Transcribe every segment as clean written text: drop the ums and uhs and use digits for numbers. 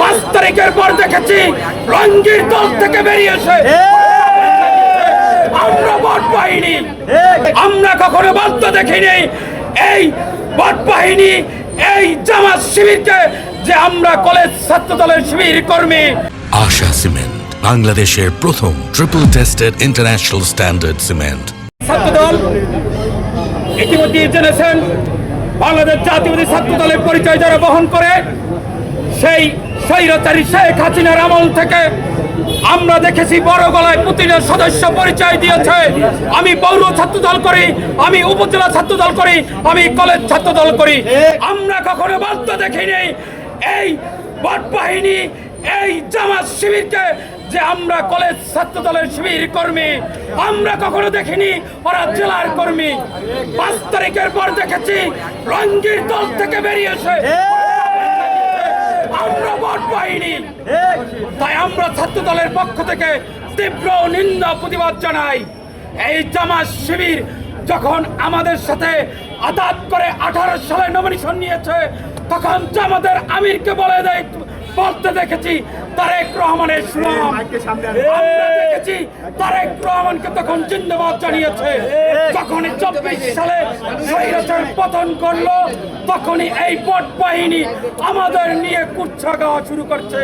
5 তারিখের পর দেখেছি রঙ্গির দল থেকে বেরিয়েছে আমরা ভোট পাইনি। আমরা কখনো বাধ্য দেখিনি এই ভোট বাহিনী এই জামাত শিবিরকে যে আমরা কলেজ ছাত্র দলের শিবির কর্মী। আশা সিমেন্ট বাংলাদেশের প্রথম triple tested international standard cement. ছাত্র দল ইতিমধ্যে জেনেছেন বাংলাদেশ জাতীয়তাবাদী ছাত্র দলের পরিচয় যারা বহন করে সেই স্বৈরাচারী শেখ হাসিনার আমল থেকে আমরা দেখেছি বড় গলায় প্রতিটা সদস্য পরিচয় দিয়েছে আমি পৌর ছাত্র দল করি, আমি উপজেলা ছাত্র দল করি, আমি কলেজ ছাত্র দল করি। আমরা কখনো বাধ্য দেখিনি এই ভোট বাহিনী এই জামাত শিবিরকে যে আমরা কলেজ ছাত্র দলের শিবির কর্মী। আমরা কখনো দেখিনি ওরা জেলার কর্মী। 5 তারিখের পর দেখেছি রঙ্গির দল থেকে বেরিয়েছে আমরা ভোট পাইনি। তাই আমরা ছাত্র দলের পক্ষ থেকে তীব্র নিন্দা প্রতিবাদ জানাই। এই জামাত শিবির যখন আমাদের সাথে আদাত করে 18 সালে নমিনেশন নিয়েছে তখন জামাতের আমিরকে বলতে দেখেছি তারেক রহমানের সুনাম। আমরা দেখেছি তারেক রহমানকে তখন জিন্দাবাদ জানিয়েছে। যখন 24 সালে স্বৈরাচার পতন করলো তখনই এই ভোট বাহিনী আমাদের নিয়ে কুচ্ছা গাওয়া শুরু করছে।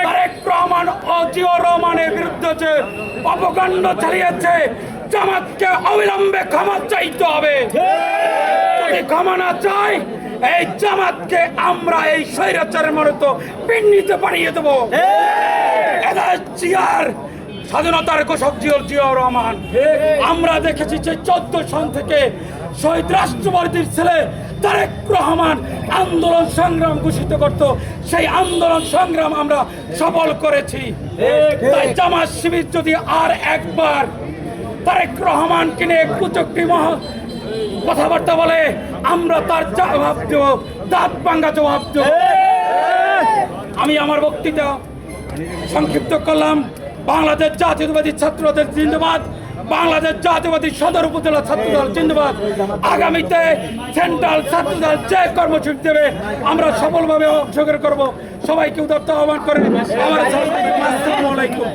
তারেক রহমান ও জিয়াউর রহমানের বিরুদ্ধে যে অপকাণ্ড চালিয়েছে জামাতকে অবিলম্বে ক্ষমা চাইতে হবে। যদি ক্ষমা না চাই এই জামাতকে আমরা এই স্বৈরাচারের মতো পিণ্ডিতে বানিয়ে দেবো। জিয়ার স্বাধীনতার ঘোষক জিয়াউর রহমান আমরা দেখেছি যে 14 সন থেকে শহীদ রাষ্ট্রপতির ছেলে তারেক রহমান আন্দোলন সংগ্রাম ঘোষিত করত, সেই আন্দোলন সংগ্রাম আমরা সফল করেছি। তাই জামাত শিবির যদি আর একবার তারেক রহমানকে নিয়ে কুচক্রি কথাবার্তা বলে আমরা তার জবাব দেব, দাঁত ভাঙা জবাব দেব। আমি আমার বক্তৃতা সংক্ষিপ্ত করলাম। বাংলাদেশ জাতীয়তাবাদী ছাত্রদের জিন্দাবাদ, বাংলাদেশ জাতীয়তাবাদী সদর উপজেলা ছাত্রদল জিন্দাবাদ। আগামীতে সেন্ট্রাল ছাত্রদল যে কর্মসূচি দেবে আমরা সফলভাবে অংশগ্রহণ করব। সবাইকে উদাত্ত আহ্বান করে আমার আসসালামু আলাইকুম।